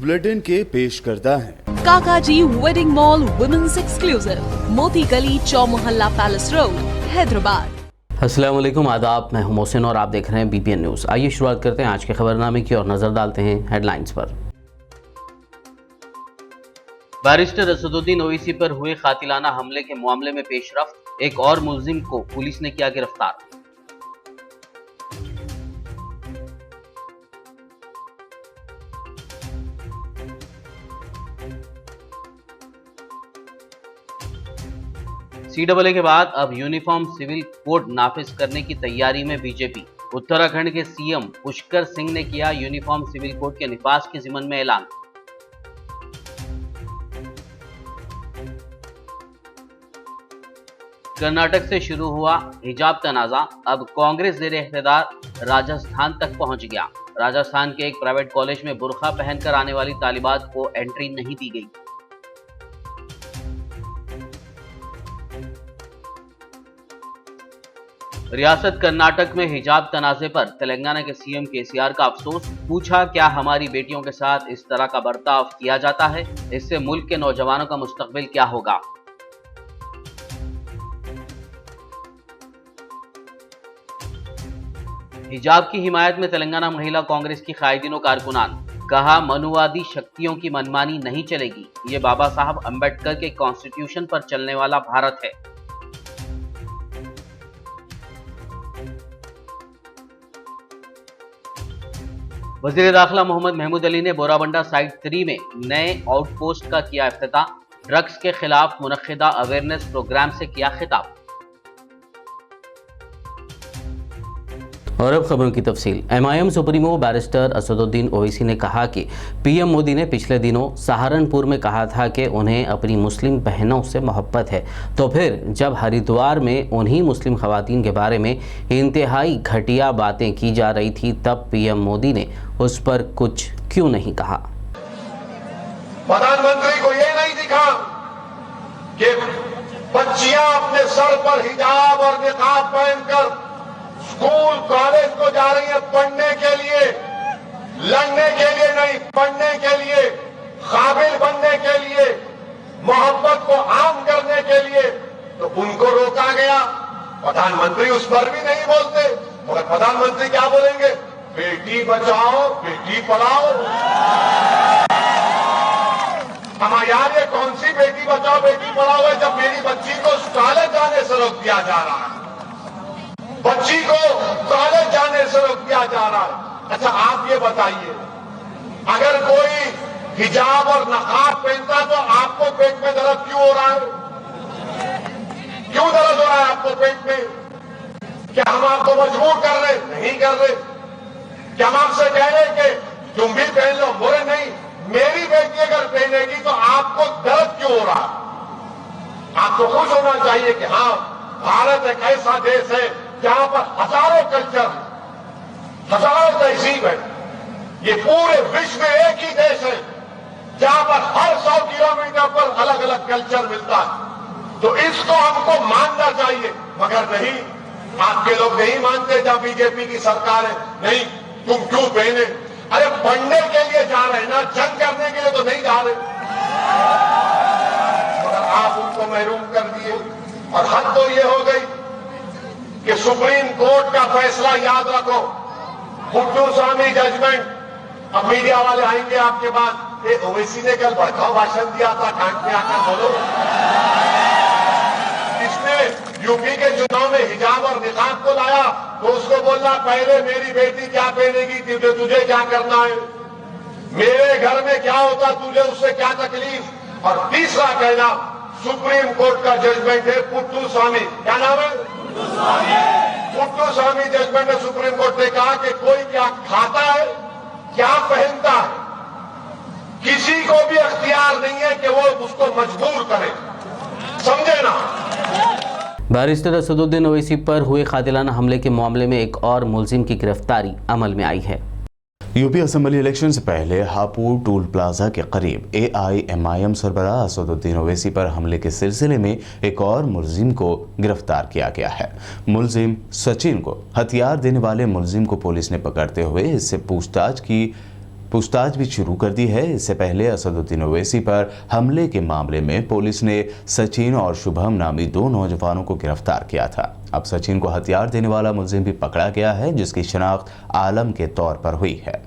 Bulletin के पेश करता है काकाजी वेडिंग मॉल वुमेन्स एक्सक्लूसिव, मोती गली, चौमोहल्ला पैलेस रोड, हैदराबाद। अस्सलाम वालेकुम, आदाब। मैं हूं मोहसिन और आप देख रहे हैं BPN न्यूज़। आइए शुरुआत करते हैं आज के खबरनामे की और नजर डालते हैं हेडलाइंस पर। बैरिस्टर असदुद्दीन ओवैसी पर हुए कातिलाना हमले के मामले में पेशरफ्त, एक और मुलजिम को पुलिस ने किया गिरफ्तार। CAA के बाद अब यूनिफॉर्म सिविल कोड नाफिज करने की तैयारी में बीजेपी। उत्तराखंड के CM पुष्कर सिंह ने किया यूनिफॉर्म सिविल कोड के निफाज के ज़िमन में ऐलान। कर्नाटक से शुरू हुआ हिजाब तनाज़ा अब कांग्रेस ज़ेर इख्तियार राजस्थान तक पहुंच गया। राजस्थान के एक प्राइवेट कॉलेज में बुर्का पहनकर आने वाली तालिबात को एंट्री नहीं दी गई। रियासत कर्नाटक में हिजाब तनाज़े पर तेलंगाना के CM KCR का अफसोस, पूछा क्या हमारी बेटियों के साथ इस तरह का बर्ताव किया जाता है? इससे मुल्क के नौजवानों का मुस्तकबिल क्या होगा? हिजाब की हिमायत में तेलंगाना महिला कांग्रेस की कायदीनों कारकुनान, कहा मनुवादी शक्तियों की मनमानी नहीं चलेगी। ये बाबा साहब अंबेडकर के कॉन्स्टिट्यूशन पर चलने वाला भारत है। वज़ीर दाखिला मोहम्मद महमूद अली ने बोराबंडा साइट 3 में नए आउटपोस्ट का किया इफ्तिताह। ड्रग्स के खिलाफ मुनक्किदा अवेयरनेस प्रोग्राम से किया खिताब। और अब खबरों की तफसील। MIM supremo barrister Asaduddin Owaisi ने कहा कि PM मोदी ने पिछले दिनों सहारनपुर में कहा था कि उन्हें अपनी मुस्लिम बहनों से मोहब्बत है, तो फिर जब हरिद्वार में उन्हीं मुस्लिम खवातीन के बारे में इंतहाई घटिया बातें की जा रही थी, तब PM मोदी ने उस पर कुछ क्यों नहीं कहा? प्रधानमंत्री को ये नहीं दिखा कि बच्चियां अपने सर पर हिजाब और निकाब पहनकर स्कूल कॉलेज को जा रही है पढ़ने के लिए, लड़ने के लिए नहीं, पढ़ने के लिए, काबिल बनने के लिए, मोहब्बत को आम करने के लिए, तो उनको रोका गया। प्रधानमंत्री उस पर भी नहीं बोलते, मगर प्रधानमंत्री क्या बोलेंगे? बेटी बचाओ बेटी पढ़ाओ। हमारे यार ये कौन सी बेटी बचाओ बेटी पढ़ाओ है जब मेरी बच्ची को कॉलेज जाने से रोक दिया जा रहा है, बच्ची को कॉलेज जाने से रोक दिया जा रहा है। अच्छा आप ये बताइए, अगर कोई हिजाब और नकाब पहनता तो आपको पेट में दर्द क्यों हो रहा है? क्यों दर्द हो रहा है आपको पेट में? क्या हम आपको मजबूर कर रहे? नहीं कर रहे। क्या हम आपसे कह रहे कि तुम भी पहन लो? बोले नहीं, मेरी बेटी अगर पहनेगी तो आपको दर्द क्यों हो रहा है? आपको खुश होना चाहिए कि हाँ, भारत एक ऐसा देश है जहां पर हजारों कल्चर, हजारों तहजीब है। ये पूरे विश्व में एक ही देश है जहां पर हर 100 किलोमीटर पर अलग अलग कल्चर मिलता है। तो इसको हमको मानना चाहिए, मगर नहीं, आपके लोग नहीं मानते। जहां बीजेपी की सरकार है, नहीं तुम क्यों पहने? अरे पढ़ने के लिए जा रहे हैं ना, जंग करने के लिए तो नहीं जा रहे, मगर आप उनको महरूम कर दिए। और हद तो ये हो गई कि सुप्रीम कोर्ट का फैसला याद रखो, पुट्टू स्वामी जजमेंट। अब मीडिया वाले आएंगे आपके पास, ओवैसी ने कल भड़काऊ भाषण दिया था, कांट में आकर बोलो। इसने यूपी के चुनाव में हिजाब और निकाब को लाया तो उसको बोलना पहले मेरी बेटी क्या पहनेगी, तुझे क्या करना है, मेरे घर में क्या होता, तुझे उससे क्या तकलीफ। और तीसरा कहना, सुप्रीम कोर्ट का जजमेंट है पुट्टू स्वामी, क्या नाम है? पुट्टू स्वामी जजमेंट में सुप्रीम कोर्ट ने कहा कि कोई क्या खाता है, क्या पहनता है, किसी को भी अख्तियार नहीं है कि वो उसको मजबूर करे, समझे ना। बैरिस्टर असदुद्दीन ओवैसी पर हुए कातिलाना हमले के मामले में एक और मुलजिम की गिरफ्तारी अमल में आई है। यूपी असेंबली इलेक्शन से पहले हापुड़ टोल प्लाजा के करीब AIMIM सरबराह असदुद्दीन ओवैसी पर हमले के सिलसिले में एक और मुलजिम को गिरफ्तार किया गया है। मुलजिम सचिन को हथियार देने वाले मुलजिम को पुलिस ने पकड़ते हुए इससे पूछताछ की पूछताछ भी शुरू कर दी है। इससे पहले असदुद्दीन ओवैसी पर हमले के मामले में पुलिस ने सचिन और शुभम नामी 2 नौजवानों को गिरफ्तार किया था। अब सचिन को हथियार देने वाला मुलजिम भी पकड़ा गया है, जिसकी शनाख्त आलम के तौर पर हुई है।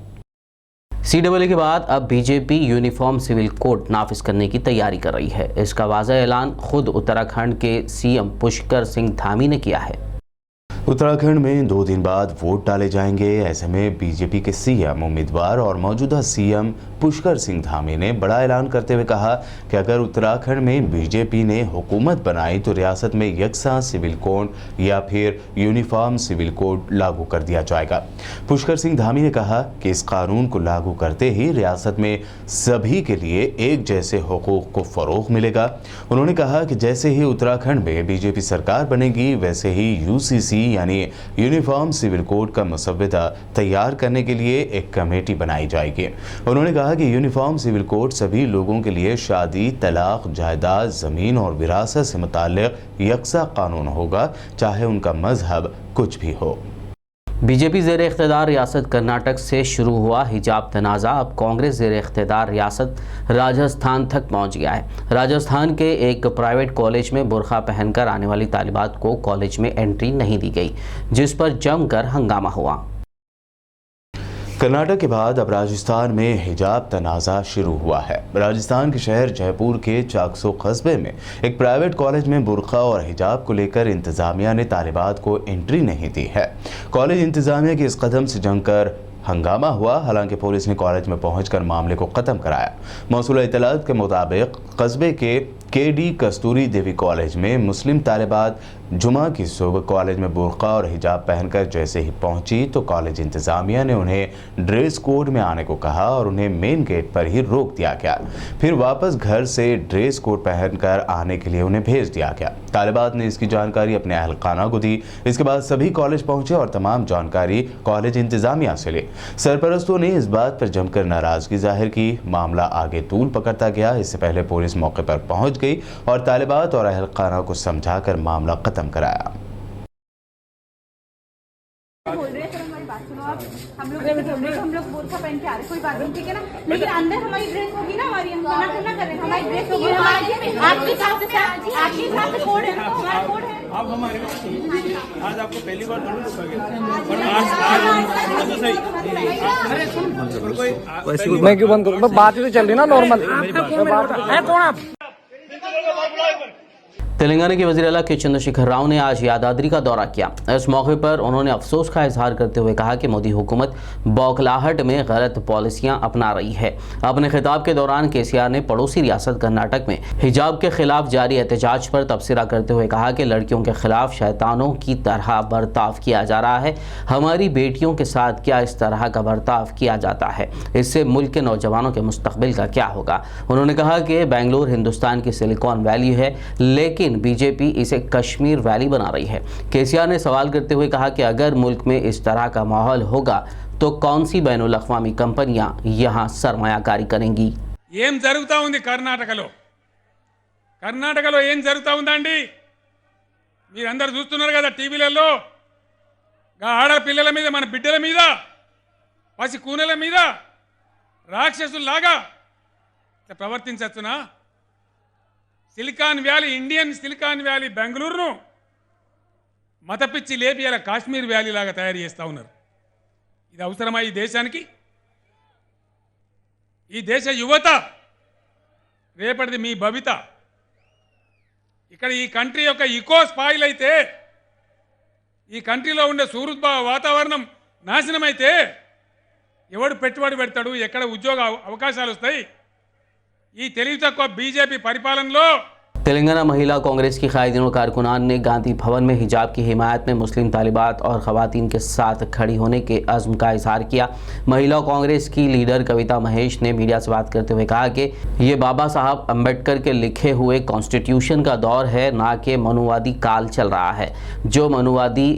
CAA के बाद अब बीजेपी यूनिफॉर्म सिविल कोड नाफिज करने की तैयारी कर रही है। इसका वाज़ेह ऐलान खुद उत्तराखंड के सीएम पुष्कर सिंह धामी ने किया है। उत्तराखंड में 2 दिन बाद वोट डाले जाएंगे। ऐसे में बीजेपी के सीएम उम्मीदवार और मौजूदा सीएम पुष्कर सिंह धामी ने बड़ा ऐलान करते हुए कहा कि अगर उत्तराखंड में बीजेपी ने हुकूमत बनाई तो रियासत में यकसा सिविल कोड या फिर यूनिफॉर्म सिविल कोड लागू कर दिया जाएगा। पुष्कर सिंह धामी ने कहा कि इस कानून को लागू करते ही रियासत में सभी के लिए एक जैसे हुकूक को फरोग मिलेगा। उन्होंने कहा कि जैसे ही उत्तराखंड में बीजेपी सरकार बनेगी, वैसे ही UCC यानी यूनिफॉर्म सिविल कोड का मसवदा तैयार करने के लिए एक कमेटी बनाई जाएगी। उन्होंने कहा कि यूनिफॉर्म सिविल कोड सभी लोगों के लिए शादी, तलाक, जायदाद, ज़मीन और विरासत से मुताल्लिक यकसा कानून होगा, चाहे उनका मजहब कुछ भी हो। बीजेपी ज़ेर इख्तिदार रियासत कर्नाटक से शुरू हुआ हिजाब तनाज़ा अब कांग्रेस ज़ेर इख्तिदार रियासत राजस्थान तक पहुंच गया है। राजस्थान के एक प्राइवेट कॉलेज में बुर्का पहनकर आने वाली तालिबात को कॉलेज में एंट्री नहीं दी गई, जिस पर जमकर हंगामा हुआ। कर्नाटक के बाद अब राजस्थान में हिजाब तनाज़ा शुरू हुआ है। राजस्थान के शहर जयपुर के चाकसो कस्बे में एक प्राइवेट कॉलेज में बुर्का और हिजाब को लेकर इंतज़ामिया ने तालिबात को एंट्री नहीं दी है। कॉलेज इंतज़ामिया के इस कदम से जमकर हंगामा हुआ। हालांकि पुलिस ने कॉलेज में पहुंचकर मामले को ख़त्म कराया। मौसूला इत्तलात के मुताबिक कस्बे के KD कस्तूरी देवी कॉलेज में मुस्लिम तालिबात जुमा की सुबह कॉलेज में बुर्का और हिजाब पहनकर जैसे ही पहुंची तो कॉलेज इंतज़ामिया ने उन्हें ड्रेस कोड में आने को कहा और उन्हें मेन गेट पर ही रोक दिया गया। फिर वापस घर से ड्रेस कोड पहनकर आने के लिए उन्हें भेज दिया गया। तालिबात ने इसकी जानकारी अपने अहल खाना को दी। इसके बाद सभी कॉलेज पहुंचे और तमाम जानकारी कॉलेज इंतज़ामिया से ली। सरपरस्तों ने इस बात पर जमकर नाराज़गी जाहिर की। मामला आगे तूल पकड़ता गया। इससे पहले पुलिस मौके पर पहुंच गई और तालिबात और अहल खाना को समझाकर मामला खत्म कराया। बोल रहे हैं सर, हमारी बात सुनो आप। हम लोग बुर्का पहन के आ रहे, कोई बात नहीं, ठीक है ना। लेकिन अंदर हमारी ड्रेस होगी ना, हमारी हम मना करना कर रहे हैं। हमारी ड्रेस होगी, आपके हिसाब से कोड है, हमारा कोड है। आप हमारे आज आपको पहली बार जरूर रुकेंगे। मैं क्यों बंद करूँ? बात ही तो चल रही ना नॉर्मल। कौन आप? तेलंगाना के वज़ीर आला के चंद्रशेखर राव ने आज यादाद्री का दौरा किया। इस मौके पर उन्होंने अफसोस का इजहार करते हुए कहा कि मोदी हुकूमत बौखलाहट में गलत पॉलिसियां अपना रही है। अपने खिताब के दौरान KCR ने पड़ोसी रियासत कर्नाटक में हिजाब के खिलाफ जारी एहतजाज पर तबसरा करते हुए कहा कि लड़कियों के खिलाफ शैतानों की तरह बर्ताव किया जा रहा है। हमारी बेटियों के साथ क्या इस तरह का बर्ताव किया जाता है? इससे मुल्क के नौजवानों के मुस्तकबिल का क्या होगा? उन्होंने कहा कि बेंगलुरु हिंदुस्तान की सिलिकॉन वैली है, लेकिन बीजेपी इसे कश्मीर वैली बना रही है। KCR ने सवाल करते हुए कहा कि अगर मुल्क में इस तरह का माहौल होगा तो कौन सी बैनुल अक़वामी कंपनियां यहां सरमायाकारी करेंगी? ఏం జరుగుతా ఉంది కర్ణాటకలో ఏం జరుగుతా ఉందండి? మీరందరూ చూస్తున్నారు కదా టీవీలలో. ఆడపిల్లల మీద, మన బిడ్డల మీద, పసి కూనల మీద రాక్షసుల్లాగా ప్రవర్తించచ్చునా? Silicon Valley, Indian Silicon Valley బెంగళూరును మతపిచ్చి లేపి అలా కాశ్మీర్ వ్యాలీ లాగా తయారు చేస్తూ ఉన్నారు. ఇది అవసరమా ఈ దేశానికి? ఈ దేశ యువత రేపటిది మీ భవిత. ఇక్కడ ఈ కంట్రీ యొక్క ఇకో స్పాయిల్ అయితే, ఈ కంట్రీలో ఉండే సూరుద్భావ వాతావరణం నాశనం అయితే ఎవడు పెట్టుబడి పెడతాడు? ఎక్కడ ఉద్యోగ అవకాశాలు వస్తాయి? ఈ తెలివి తక్కువ बीजेपी పరిపాలనలో तेलंगाना महिला कांग्रेस की कायदीन और कारकुनान ने गांधी भवन में हिजाब की हिमायत में मुस्लिम तालिबात और ख़वातीन के साथ खड़ी होने के अज़्म का इजहार किया। महिला कांग्रेस की लीडर कविता महेश ने मीडिया से बात करते हुए कहा कि ये बाबा साहब अम्बेडकर के लिखे हुए कॉन्स्टिट्यूशन का दौर है, ना कि मनुवादी काल चल रहा है, जो मनुवादी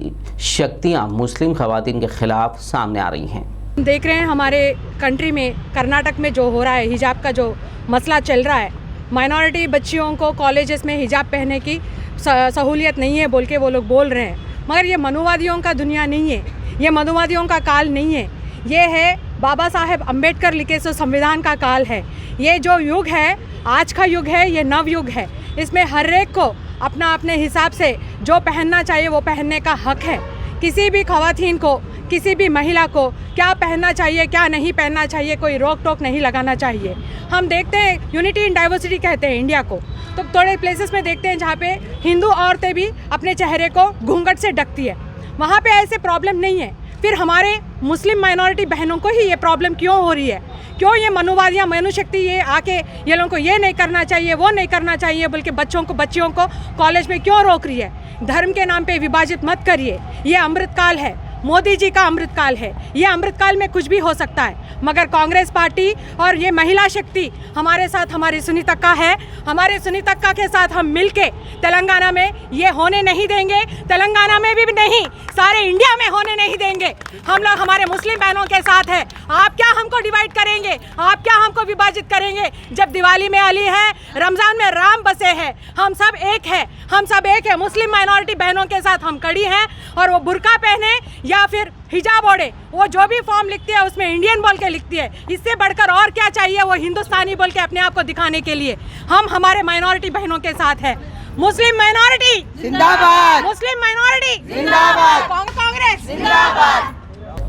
शक्तियाँ मुस्लिम ख़वातीन के ख़िलाफ़ सामने आ रही हैं। देख रहे हैं हमारे कंट्री में, कर्नाटक में जो हो रहा है, हिजाब का जो मसला चल रहा है, माइनॉरिटी बच्चियों को कॉलेजेस में हिजाब पहनने की सहूलियत नहीं है बोल के वो लोग बोल रहे हैं। मगर ये मनुवादियों का दुनिया नहीं है, ये मनुवादियों का काल नहीं है। ये है बाबा साहेब अम्बेडकर लिखे सो संविधान का काल है। ये जो युग है, आज का युग है, ये नव युग है। इसमें हर एक को अपना अपने हिसाब से जो पहनना चाहिए वो पहनने का हक है। किसी भी खवातीन को, किसी भी महिला को क्या पहनना चाहिए, क्या नहीं पहनना चाहिए, कोई रोक टोक नहीं लगाना चाहिए। हम देखते हैं यूनिटी इन डाइवर्सिटी कहते हैं इंडिया को, तो थोड़े प्लेसेस में देखते हैं जहाँ पे हिंदू औरतें भी अपने चेहरे को घूंघट से ढकती है, वहाँ पे ऐसे प्रॉब्लम नहीं है। फिर हमारे मुस्लिम माइनॉरिटी बहनों को ही ये प्रॉब्लम क्यों हो रही है? क्यों ये मनुवाद या मनुशक्ति ये आके ये लोगों को ये नहीं करना चाहिए, वो नहीं करना चाहिए, बल्कि बच्चियों को कॉलेज में क्यों रोक रही है? धर्म के नाम पे विभाजित मत करिए। ये अमृतकाल है, मोदी जी का अमृतकाल है। ये अमृतकाल में कुछ भी हो सकता है, मगर कांग्रेस पार्टी और ये महिला शक्ति हमारे साथ, हमारी सुनीतक्का है, हमारे सुनीतक्का के साथ हम मिलके तेलंगाना में ये होने नहीं देंगे। तेलंगाना में भी नहीं, सारे इंडिया में होने नहीं देंगे। हम लोग हमारे मुस्लिम बहनों के साथ है। आप क्या हमको डिवाइड करेंगे? आप क्या हमको विभाजित करेंगे? जब दिवाली में अली है, रमजान में राम बसे हैं, हम सब एक है, हम सब एक है। मुस्लिम माइनॉरिटी बहनों के साथ हम खड़ी हैं, और वो बुर्का पहने या फिर हिजाब ओढ़े, वो जो भी फॉर्म लिखती है उसमें इंडियन बोल के लिखती है। इससे बढ़कर और क्या चाहिए वो हिंदुस्तानी बोल के अपने आप को दिखाने के लिए? हम हमारे माइनॉरिटी बहनों के साथ है। मुस्लिम माइनॉरिटी जिंदाबाद, मुस्लिम माइनॉरिटी जिंदाबाद, कांग्रेस जिंदाबाद।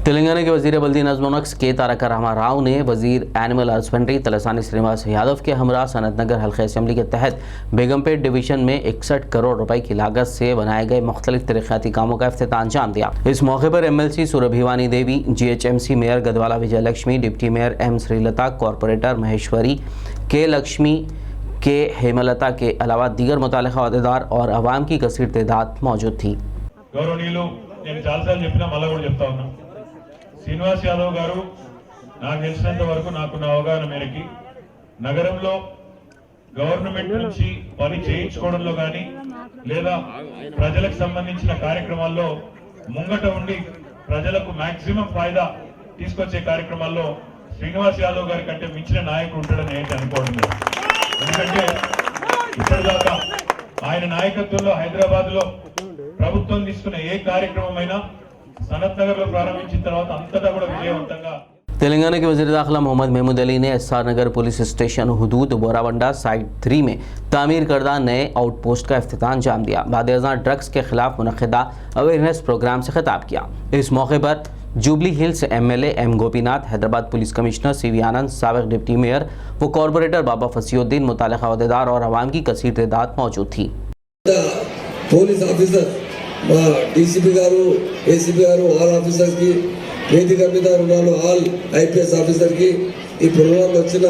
तेलंगाना के वजीर बल्दी नज़्म-ओ-नक्श के तारक रामाराव ने वजीर एनिमल हस्बेंड्री तलसानी श्रीनिवास यादव के हमरा सनत नगर हल्के असम्बली के तहत बेगमपेट डिवीजन में 61 करोड़ रुपए की लागत से बनाए गए मुख्तलिफ तरक्याती कामों का इफ्तिताह अंजाम दिया। इस मौके पर MLC Surabhivani Devi, GHMC mayor Gadwala Vijaya Lakshmi, deputy mayor M Srilatha, corporator Maheshwari K Lakshmi के हेमलता के अलावा दीगर मुतालिका अहदेदार और अवाम की कसीर तादाद मौजूद थी। శ్రీనివాస్ యాదవ్ గారు నాకు తెలిసినంత వరకు నాకున్న అవగాహన మేరకి నగరంలో గవర్నమెంట్ నుంచి పని చేయించుకోవడంలో కానీ లేదా ప్రజలకు సంబంధించిన కార్యక్రమాల్లో ముంగట ఉండి ప్రజలకు మాక్సిమం ఫాయిదా తీసుకొచ్చే కార్యక్రమాల్లో శ్రీనివాస్ యాదవ్ గారి కంటే మించిన నాయకుడు ఉంటాడని ఏంటి అనుకోవడం లేదు. ఎందుకంటే ఇప్పటిదాకా ఆయన నాయకత్వంలో హైదరాబాద్ లో ప్రభుత్వం తీసుకున్న ఏ కార్యక్రమమైనా सनत नगर में प्रारंभिंచిన తర్వాత అంతటా కూడా విజయవంతంగా। तेलंगाना के वज़ीर दाखिला मोहम्मद महमूद अली ने SR नगर पुलिस स्टेशन हुदूद बोरावंडा साइट 3 में तामीर करदा नए आउटपोस्ट का इफ्तिताह अंजाम दिया। बाद-ए-अज़ां ड्रग्स के खिलाफ मुनक़िदा अवेयरनेस प्रोग्राम से खिताब किया। इस मौके पर jubilee hills MLA M Gopinath, Hyderabad police commissioner CV आनंद, साबिक़ डिप्टी मेयर व कॉरपोरेटर बाबा फसीउद्दीन, मुतालिका अहदेदार और अवाम की कसीर तादाद मौजूद थी। पुलिस ऑफिसर DCP గారు, ACP గారు, ఆల్ ఆఫీసర్స్ కి, వేదిక మీద ఉన్న ఆల్ IPS ఆఫీసర్ కి, ఈ ప్రోగ్రామ్ వచ్చిన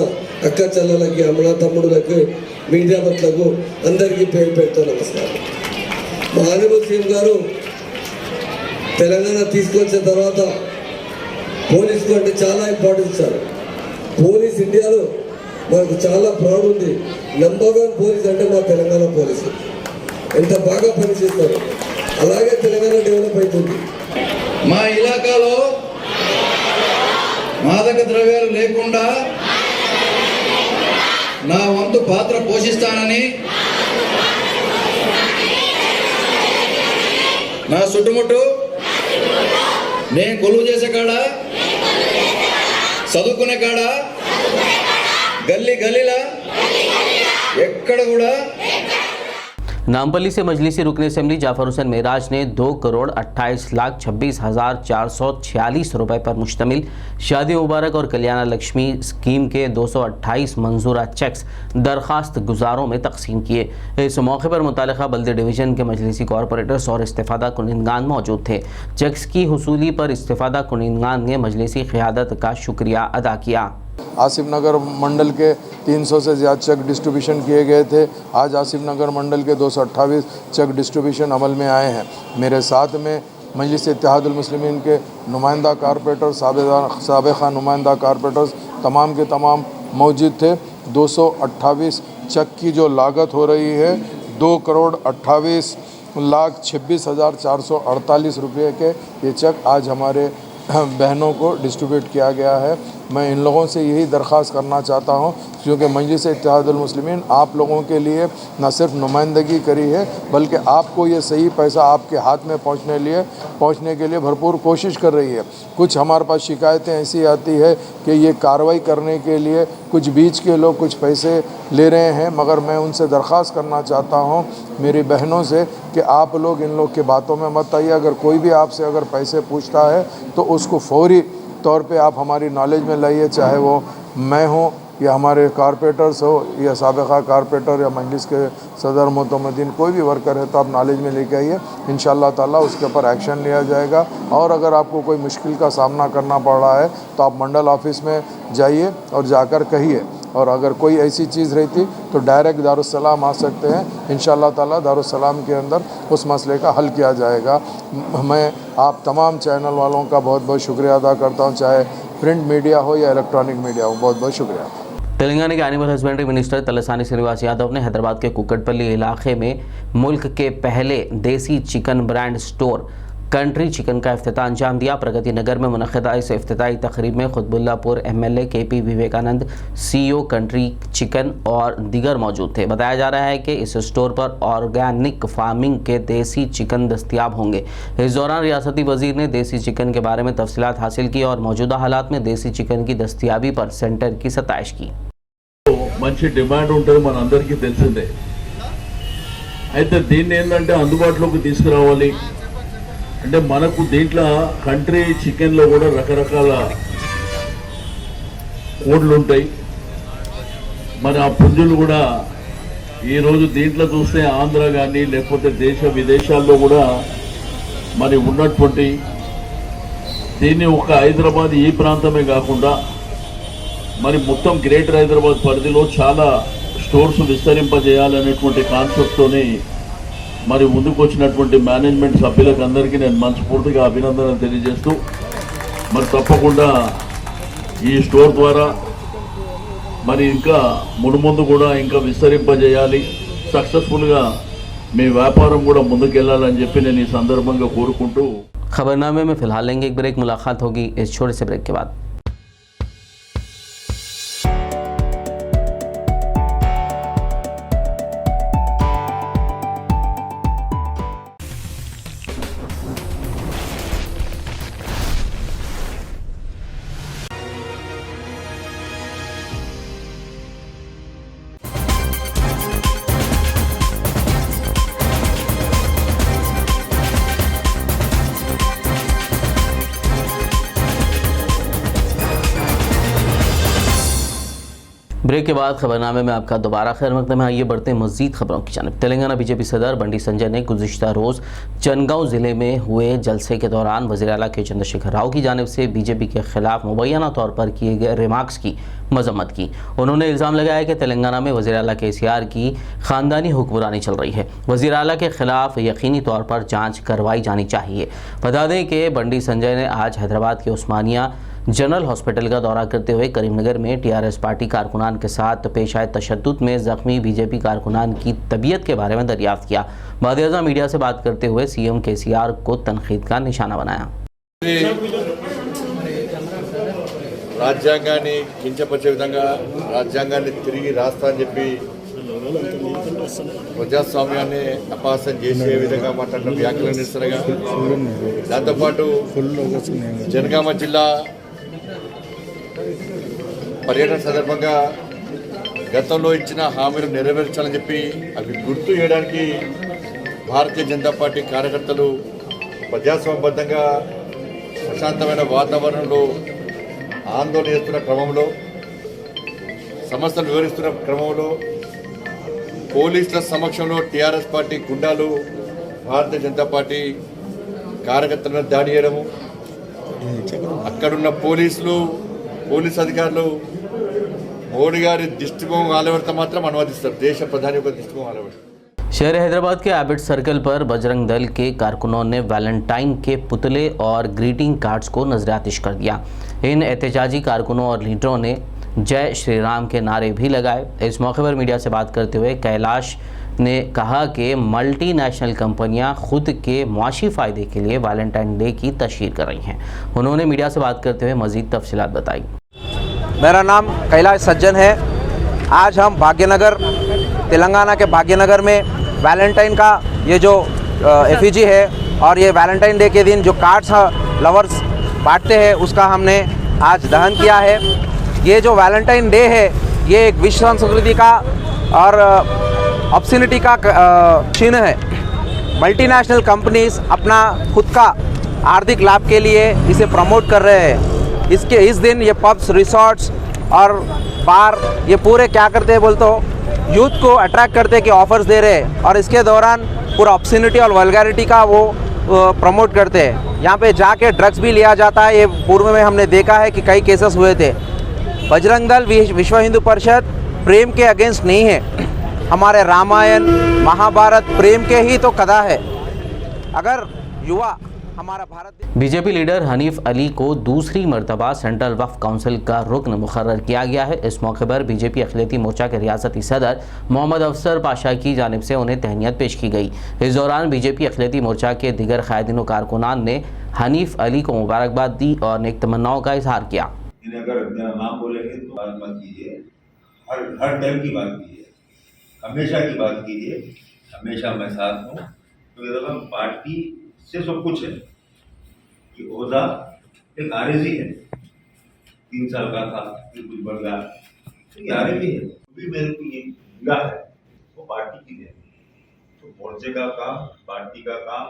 అక్క చెల్లెలకి, అమ్మ తమ్ముడులకు, మీడియా మిత్రులకు అందరికీ పేరు పెడుతూ నమస్కారం. మానవల్ సీఎం గారు తెలంగాణ తీసుకొచ్చిన తర్వాత పోలీస్ కు అంటే చాలా ఇంపార్టెన్స్ ఇచ్చారు. పోలీస్ ఇండియాలో మనకు చాలా ప్రౌడ్ ఉంది. నంబర్ 1 పోలీస్ అంటే మా తెలంగాణ పోలీసు. ఎంత బాగా పనిచేస్తారు. అలాగే తెలంగాణ డెవలప్ అవుతుంది. మా ఇలాకాలో మాదక ద్రవ్యాలు లేకుండా నా వంతు పాత్ర పోషిస్తానని నా చుట్టుముట్టు నేను కొలువు చేసే కాడ, చదువుకునే కాడ, గల్లీ గల్లీలా ఎక్కడ కూడా। नामपल्ली से मजलिसी रुकन असम्बली जाफर हुसैन मेराज ने 2,28,26,446 रुपए पर मुश्तमिल शादी मुबारक और कल्याण लक्ष्मी स्कीम के 228 मंजूरा चेक्स दरख्वास्त गुजारों में तकसीम किए। इस मौके पर मुतालिका बल्दी डिवीज़न के मजलिसी कॉरपोरेटर्स और इस्तिफादा कुनिंदगान मौजूद थे। चेक्स की हुसूली पर इस्तिफादा कुनिंदगान ने मजलिसी क़ियादत का शुक्रिया अदा किया। आसिफ नगर मंडल के 300 से ज़्यादा चेक डिस्ट्रीब्यूशन किए गए थे। आज आसिफ नगर मंडल के 228 चेक डिस्ट्रीब्यूशन अमल में आए हैं। मेरे साथ में मजलिस इत्तेहादुल मुस्लिमीन के नुमाइंदा कारपोरेटर, साबिक़ा नुमाइंदा कारपोरेटर्स तमाम के तमाम मौजूद थे। 228 चेक की जो लागत हो रही है 2,28,26,448 रुपये के ये चेक आज हमारे बहनों को डिस्ट्रीब्यूट किया गया है। मैं इन लोगों से यही दरख्वास्त करना चाहता हूँ, क्योंकि मजलिस इत्तेहादुल मुस्लिमीन आप लोगों के लिए न सिर्फ नुमाइंदगी करी है, बल्कि आपको ये सही पैसा आपके हाथ में पहुँचने के लिए भरपूर कोशिश कर रही है। कुछ हमारे पास शिकायतें ऐसी आती है कि ये कार्रवाई करने के लिए कुछ बीच के लोग कुछ पैसे ले रहे हैं, मगर मैं उनसे दरख्वास्त करना चाहता हूँ मेरी बहनों से कि आप लोग इन लोग की बातों में मत आइए। अगर कोई भी आपसे अगर पैसे पूछता है तो उसको फौरी तौर पे आप हमारी नॉलेज में लाइए, चाहे वो मैं हूँ या हमारे कारपोरेटर्स हो या साबिक़ा कारपोरेटर या मजलिस के सदर मोतमदीन, कोई भी वर्कर है तो आप नॉलेज में लेके आइए। इंशाअल्लाह ताला उसके ऊपर एक्शन लिया जाएगा। और अगर आपको कोई मुश्किल का सामना करना पड़ रहा है तो आप मंडल ऑफिस में जाइए और जाकर कहिए, और अगर कोई ऐसी चीज़ रहती तो डायरेक्ट दारुस्सलाम आ सकते हैं। इंशाअल्लाह ताला दारुस्सलाम के अंदर उस मसले का हल किया जाएगा। मैं आप तमाम चैनल वालों का बहुत बहुत शुक्रिया अदा करता हूँ, चाहे प्रिंट मीडिया हो या इलेक्ट्रॉनिक मीडिया हो। बहुत बहुत शुक्रिया। तेलंगाना के animal husbandry minister Talasani Srinivas Yadav ने हैदराबाद के कुक्कड़पल्ली इलाके में मुल्क के पहले देसी chicken brand store country chicken का इफ्तिताह अंजाम दिया। प्रगति नगर में मुनक़िदा इस इफ्तिताही तकरीब में Quthbullapur MLA KP Vivekanand, CEO country chicken और दीगर मौजूद थे। बताया जा रहा है कि इस स्टोर पर ऑर्गेनिक फार्मिंग के देसी चिकन दस्तियाब होंगे। इस दौरान रियासती वजीर ने देसी चिकन के बारे में तफसीलात हासिल की और मौजूदा हालात में देसी चिकन की दस्तियाबी पर सेंटर की सताइश की। మంచి డిమాండ్ ఉంటుంది, మన అందరికీ తెలిసిందే. అయితే దీన్ని ఏంటంటే అందుబాటులోకి తీసుకురావాలి అంటే మనకు దీంట్లో కంట్రీ చికెన్లో కూడా రకరకాల కోడ్లు ఉంటాయి. మరి ఆ పుంజులు కూడా ఈరోజు దీంట్లో చూస్తే ఆంధ్ర కానీ లేకపోతే దేశ విదేశాల్లో కూడా మరి ఉన్నటువంటి దీన్ని ఒక హైదరాబాద్ ఈ ప్రాంతమే కాకుండా మరి మొత్తం గ్రేటర్ హైదరాబాద్ పరిధిలో చాలా స్టోర్స్ విస్తరింపజేయాలనేటువంటి కాన్సెప్ట్తోని మరి ముందుకు వచ్చినటువంటి మేనేజ్మెంట్ సభ్యులకు అందరికీ నేను మనస్ఫూర్తిగా అభినందనలు తెలియజేస్తూ మరి తప్పకుండా ఈ స్టోర్ ద్వారా మరి ఇంకా మునుముందు కూడా ఇంకా విస్తరింపజేయాలి, సక్సెస్ఫుల్గా మీ వ్యాపారం కూడా ముందుకెళ్లాలని చెప్పి నేను ఈ సందర్భంగా కోరుకుంటూ खबरनामे में फिलहाल लेंगे एक ब्रेक। मुलाकात होगी इस छोटे से ब्रेक के बाद। ब्रेक के बाद खबरनामे में आपका दोबारा खैर मकदम है। आइए बढ़ते हैं मजीद खबरों की जानिब। तेलंगाना बीजेपी सदर बंडी संजय ने गुज़िश्ता रोज़ चंदगांव ज़िले में हुए जलसे के दौरान वज़ीर आला के चंद्रशेखर राव की जानिब से बीजेपी के खिलाफ मुबैना तौर पर किए गए रिमार्क्स की मजम्मत की। उन्होंने इल्ज़ाम लगाया कि तेलंगाना में वज़ीर आला KCR की ख़ानदानी हुक्मरानी चल रही है। वज़ीर आला के खिलाफ यकीनी तौर पर जाँच करवाई जानी चाहिए। बता दें कि बंडी संजय ने आज हैदराबाद के उस्मानिया जनरल हॉस्पिटल का दौरा करते हुए करीमनगर में TRS पार्टी कारकुनान के साथ पेश आए तशद्दुद में ज़ख्मी बीजेपी कारकुनान की तबीयत के बारे में दरियाफ्त किया। बाद मीडिया से बात करते हुए CM KCR को तनकीद का निशाना बनाया। రాజ్యాంగాన్ని కించపరిచే విధంగా రాజ్యాంగాన్ని తిరిగి రాస్తా అని చెప్పి ప్రజాస్వామ్యాన్ని అపహాస్యం చేసే విధంగా మాట్లాడిన వ్యాఖ్యలను నిరసనగా దాంతోపాటు జనగామ జిల్లా పర్యటన సందర్భంగా గతంలో ఇచ్చిన హామీలు నెరవేర్చాలని చెప్పి అవి గుర్తు చేయడానికి భారతీయ జనతా పార్టీ కార్యకర్తలు ప్రజాస్వామ్యబద్ధంగా ప్రశాంతమైన వాతావరణంలో ఆందోళన చేస్తున్న క్రమంలో సమస్యలు వివరిస్తున్న క్రమంలో పోలీసుల సమక్షంలో TRS పార్టీ గుండాలు భారతీయ జనతా పార్టీ కార్యకర్తలను దాడి చేయడము, అక్కడున్న పోలీస్ అధికారులు మోడీ గారి దిష్టిబొమ్మ ఆలవడతా మాత్రం అనుమతిస్తారు, దేశ ప్రధాని యొక్క దిష్టిబొమ్మ ఆలవడతారు। शहर हैदराबाद के एबिट सर्कल पर बजरंग दल के कारकुनों ने वैलेंटाइन के पुतले और ग्रीटिंग कार्ड्स को नजरातिश कर दिया। इन एहतजाजी कारकुनों और लीडरों ने जय श्री राम के नारे भी लगाए। इस मौके पर मीडिया से बात करते हुए कैलाश ने कहा कि मल्टीनेशनल कंपनियां खुद के मुआशी फ़ायदे के लिए वैलेंटाइन डे की तशहीर कर रही हैं। उन्होंने मीडिया से बात करते हुए मज़ीद तफसीलात बताई। मेरा नाम कैलाश सज्जन है। आज हम भाग्यनगर, तेलंगाना के भाग्यनगर में वैलेंटाइन का ये जो एफिजी है और ये वैलेंटाइन डे के दिन जो कार्ड्स लवर्स बांटते हैं उसका हमने आज दहन किया है। ये जो वैलेंटाइन डे है ये एक विश्व संस्कृति का और ऑब्सिनिटी का चिन्ह है। मल्टीनेशनल कंपनीज अपना खुद का आर्थिक लाभ के लिए इसे प्रमोट कर रहे हैं। इस दिन ये पब्स, रिसोर्ट्स और बार ये पूरे क्या करते हैं बोल तो यूथ को अट्रैक्ट करते हैं कि ऑफर्स दे रहे हैं और इसके दौरान पूरा ऑब्सिनिटी और वल्गैरिटी का वो प्रमोट करते हैं। यहाँ पे जाके ड्रग्स भी लिया जाता है। ये पूर्व में हमने देखा है कि कई केसेस हुए थे। बजरंग दल विश्व हिंदू परिषद प्रेम के अगेंस्ट नहीं है। हमारे रामायण महाभारत प्रेम के ही तो कथा है। अगर युवा हमारा भारत। बीजेपी लीडर हनीफ अली को दूसरी मरतबा सेंट्रल वक्फ काउंसिल का रुकन मुकर्रर किया गया है। इस मौके पर बीजेपी अखिलती मोर्चा के रियासती सदर मोहम्मद अफसर पाशा की जानिब से उन्हें तहनीत पेश की गई। इस दौरान बीजेपी अखिलती मोर्चा के दीगर कायदीन व कारकुनान ने हनीफ अली को मुबारकबाद दी और नेक तमन्नाओं का इजहार किया। अगर मेरा नाम बोलेंगे तो बात मत कीजिए, हर टाइम की बात कीजिए, हमेशा की बात कीजिए, हमेशा मैं साथ हूँ। तो पार्टी से सब कुछ है कि ओहदा एक आरजी है, 3 साल का था, फिर कुछ बढ़ गया, तो ये आरजी है। अभी मेरे को ये मिला है वो पार्टी की है, तो मोर्चे का काम, पार्टी का काम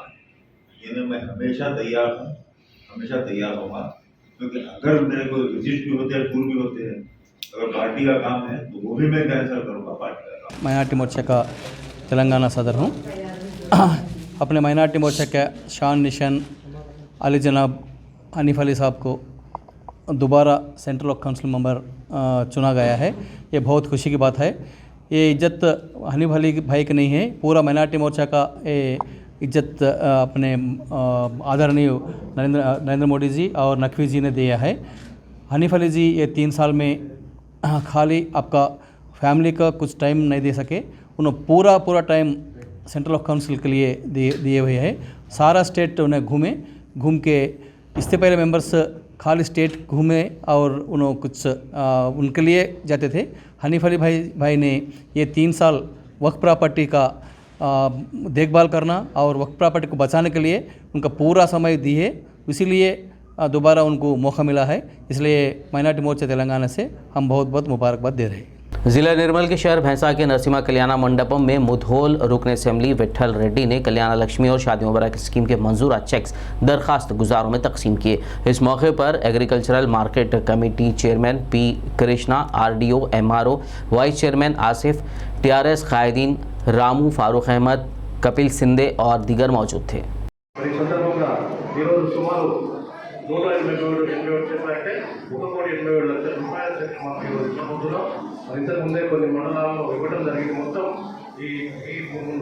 ये मैं हमेशा तैयार हूँ, हमेशा तैयार होगा। क्योंकि अगर मेरे को विजिट भी होते हैं, टूर भी होते हैं, अगर पार्टी का काम है तो वो भी मैं कैंसिल करूँगा पार्टी का काम। माइनॉरिटी मोर्चा का तेलंगाना सदर हूँ। अपने माइनॉरिटी मोर्चा के शान निशान अली जनाब हनीफ अली साहब को दोबारा सेंट्रल वक्फ काउंसिल मेंबर चुना गया है। ये बहुत खुशी की बात है। ये इज्जत हनीफ अली भाई की नहीं है, पूरा माइनॉरिटी मोर्चा का इज्जत अपने आदरणीय नरेंद्र मोदी जी और नकवी जी ने दिया है। हनीफ अली जी ये 3 साल में खाली आपका फैमिली का कुछ टाइम नहीं दे सके, उन्होंने पूरा टाइम सेंट्रल वक्फ काउंसिल के लिए दिए हुए हैं। सारा स्टेट उन्हें घूम के इससे पहले मेंबर्स खाली स्टेट घूमे और उन्होंने कुछ उनके लिए जाते थे। हनीफ अली भाई ने ये 3 साल वक्फ प्रॉपर्टी का देखभाल करना और वक्फ प्रॉपर्टी को बचाने के लिए उनका पूरा समय दिए, इसीलिए दोबारा उनको मौका मिला है। इसलिए माइनॉरिटी मोर्चा तेलंगाना से हम बहुत मुबारकबाद दे रहे हैं। जिला निर्मल के शहर भैंसा के नरसिम्हा कल्याणा मंडपम में मुधोल रुकन असेंबली विट्ठल रेड्डी ने कल्याणा लक्ष्मी और शादी मुबारक स्कीम के मंजूरा चेक्स दरखास्त गुजारों में तकसीम किए। इस मौके पर agricultural market committee chairman P Krishna, RDO MRO vice chairman Asif, TRS कायदीन रामू, फारूक अहमद, कपिल सिंधे और दीगर मौजूद थे। ఇంతకు ముందే కొన్ని మండలాల్లో ఇవ్వడం జరిగింది. మొత్తం ఈ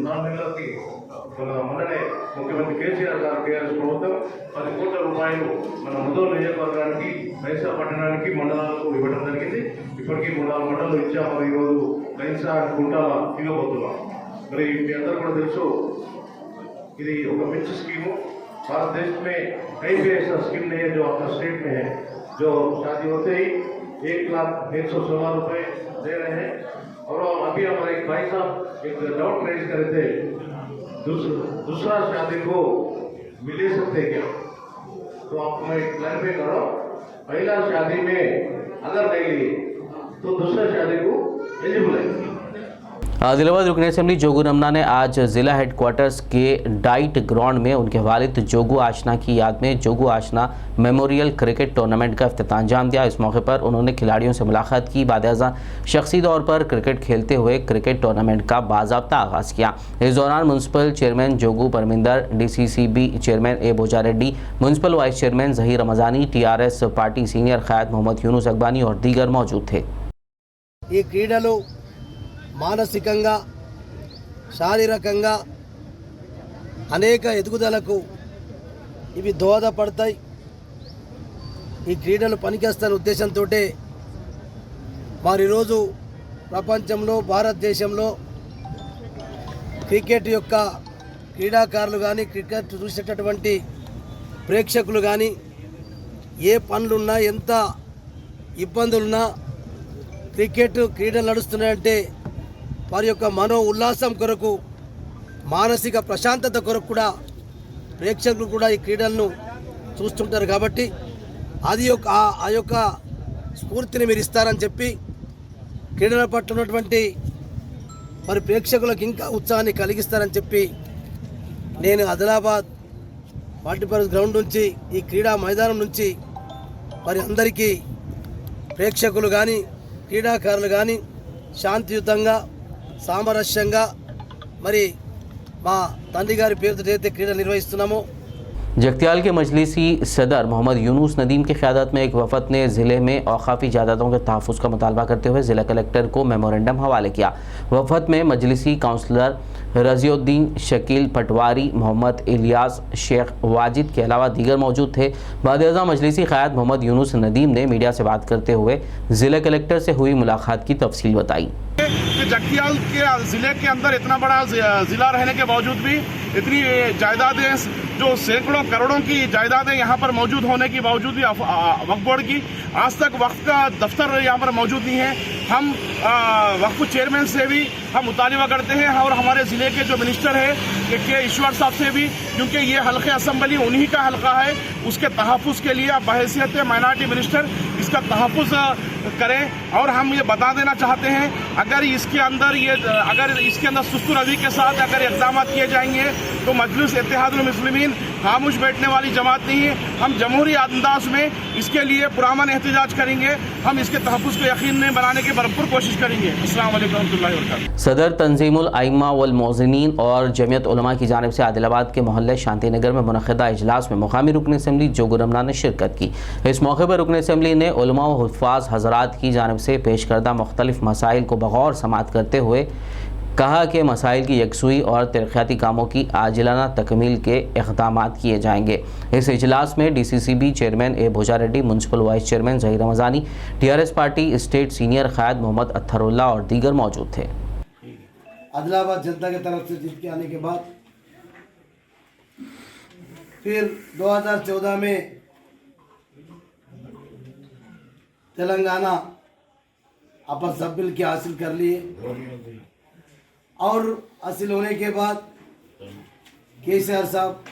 4 నెలలకి మొన్ననే ముఖ్యమంత్రి కేసీఆర్ గారు టీఆర్ఎస్ ప్రభుత్వం 10 కోట్ల రూపాయలు మన ముదోల్ నియోజకవర్గానికి, భైంసా పట్టణానికి, మండలాలకు ఇవ్వడం జరిగింది. ఇప్పటికీ 3-4 మండలాలు ఇచ్చాము. ఈరోజు భైంసా కుంటాల ఇవ్వబోతున్నాం. మరి మీ అందరూ కూడా తెలుసు, ఇది ఒక మంచి స్కీము। भारत देश में कई भी ऐसा स्कीम नहीं है जो अपना स्टेट में है। जो शादी होते ही 1,01,16 रुपये दे रहे हैं। और अभी हमारे एक भाई साहब एक डाउट रेज करे थे, दूसरा शादी को मिल सकते क्या? तो आपको मैं क्लैरिफाई करो, पहला शादी में अगर नहीं लिए तो दूसरा शादी को एलिजिबल है। आदिलाबाद रुकन असेंबली जोगू रमना ने आज ज़िला हेडक्वार्टर्स के डाइट ग्राउंड में उनके वालिद जोगू आशना की याद में जोगू आशना मेमोरियल क्रिकेट टूर्नामेंट का इफ्तिताह अंजाम दिया। इस मौके पर उन्होंने खिलाड़ियों से मुलाकात की। बाद-ए-अज़ां शख्सी तौर पर क्रिकेट खेलते हुए क्रिकेट टूर्नामेंट का बाज़ाब्ता आगाज़ किया। इस दौरान municipal chairman Jogu Parminder, DCCB chairman A Boja Reddy, municipal vice chairman Zaheer Ramzani, TRS party senior क़याद मोहम्मद यूनुस अकबानी और दीगर मौजूद थे। ఈ క్రీడలు మానసికంగా, శారీరకంగా అనేక ఎదుగుదలకు ఇవి దోహదపడతాయి। ఈ క్రీడలు పనిచేస్తున్న ఉద్దేశంతో మరి ఈరోజు ప్రపంచంలో, భారతదేశంలో క్రికెట్ యొక్క క్రీడాకారులు కానీ, క్రికెట్ చూసేటటువంటి ప్రేక్షకులు కానీ ఏ పనులున్నా, ఎంత ఇబ్బందులున్నా క్రికెట్ క్రీడలు నడుస్తున్నాయంటే వారి యొక్క మనో ఉల్లాసం కొరకు మానసిక ప్రశాంతత కొరకు కూడా ప్రేక్షకులు కూడా ఈ క్రీడలను చూస్తుంటారు కాబట్టి అది ఆ యొక్క స్ఫూర్తిని మీరు ఇస్తారని చెప్పి క్రీడల పట్ల ఉన్నటువంటి మరి ప్రేక్షకులకు ఇంకా ఉత్సాహాన్ని కలిగిస్తారని చెప్పి నేను ఆదిలాబాద్ మల్టీపర్పస్ గ్రౌండ్ నుంచి ఈ క్రీడా మైదానం నుంచి మరి అందరికీ ప్రేక్షకులు కానీ క్రీడాకారులు కానీ శాంతియుతంగా సామరస్యంగా మరి మా తండ్రి గారి పేరుతో ఏదైతే క్రీడలు నిర్వహిస్తున్నామో जगत्याल के मजलिसी सदर मोहम्मद यूनुस नदीम की क़यादत में एक वफद ने ज़िले में औक़ाफ़ी जायदादों के तहफ़्फ़ुज़ का मुतालबा करते हुए ज़िला कलेक्टर को मेमोरेंडम हवाले किया। वफद में मजलिसी काउंसलर रज़ियुद्दीन शकील पटवारी, मोहम्मद इलियास, शेख वाजिद के अलावा दीगर मौजूद थे। वज़ीर-ए-आज़म मजलिसी क़याद मोहम्मद यूनुस नदीम ने मीडिया से बात करते हुए ज़िला कलेक्टर से हुई मुलाकात की तफसील बताई। जगत्याल के ज़िले के अंदर इतना बड़ा ज़िला रहने के बावजूद भी इतनी जायदादें जो सैकड़ों करोड़ों की जायदादें यहाँ पर मौजूद होने के बावजूद भी वक्फ बोर्ड की आज तक वक्फ का दफ्तर यहाँ पर मौजूद नहीं है। हम वक्फ चेयरमैन से भी हम मुतालिबा करते हैं और हमारे ज़िले के जो मिनिस्टर है के ईश्वर साहब से भी, क्योंकि ये हल्के असम्बली उन्हीं का हल्का है, उसके तहफ़्फ़ुज़ के लिए आप बहैसियत माइनॉरिटी मिनिस्टर इसका तहफ़्फ़ुज़ करें। और हम ये बता देना चाहते हैं अगर इसके अंदर सुस्तु रवि के साथ अगर इक़दाम किए जाएंगे तो मजलिस इत्तेहादुल मुस्लिमीन खामोश बैठने वाली जमात नहीं है। हम जमहूरी अंदाज में इसके लिए पुरअमन एहतजाज करेंगे। हम इसके तहफ़्फ़ुज़ को यकीनी बनाने की भरपूर कोशिश करेंगे। अस्सलाम वालेकुम रहमतुल्लाहि व बरकातुहू। सदर तंजीमुल आइम्मा वल मौज़िनीन और जमियत उलमा की जानिब से आदिलाबाद के मोहल्ले शांतिनगर में मुनक़िदा इजलास में मुक़ामी रुकन असम्बली जोगुर रमना ने शिरकत की। इस मौके पर रुकन असम्बली ने उलमा व हुफ़्फ़ाज़ हज़रात की जानिब से पेश करदा मुख्तलिफ़ मसाइल को बग़ौर समाअत करते हुए कहा कि मसाइल की यकसुई और तरक्याती कामों की आजिलाना तकमील के इक़दामात किए जाएंगे। इस इजलास में DCCB chairman A Bhuja Reddy, municipal vice chairman Zaheer Ramzani, TRS party state senior क़याद मोहम्मद अत्थरुल्लाह और दीगर मौजूद थे। आदिलाबाद जनता की तरफ से जीत के आने के बाद फिर 2014 में तेलंगाना अपन सब बिल के हासिल कर लिए और हासिल होने के बाद KCR साहब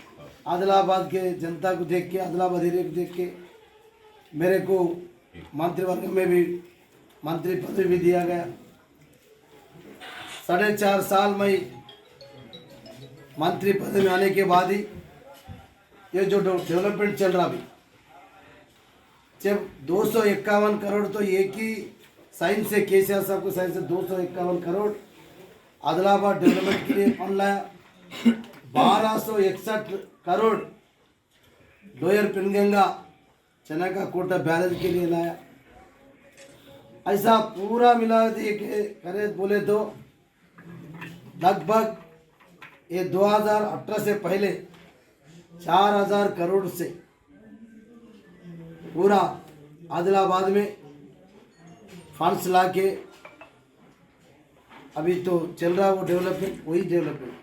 आदिलाबाद के जनता को देख के, आदिलाबाद एरिया को देख के मेरे को मंत्रिवर्ग में भी मंत्री पद भी दिया गया। 4.5 साल में मंत्री पद में आने के बाद ही ये जो डेवलपमेंट चल रहा भी, जब 251 करोड़ तो एक ही साइन से KCR साहब को साइन से 251 करोड़ आदिलाबाद डेवलपमेंट के लिए फंड लाया। 1261 करोड़ लोयर पिनगंगा चना का कोटा बैरेज के लिए लाया। ऐसा पूरा मिला करे बोले तो लगभग ये 2018 से पहले 4000 करोड़ से पूरा आदिलाबाद में फंड्स ला के अभी तो चल रहा वो डेवलपमेंट, वही डेवलपमेंट।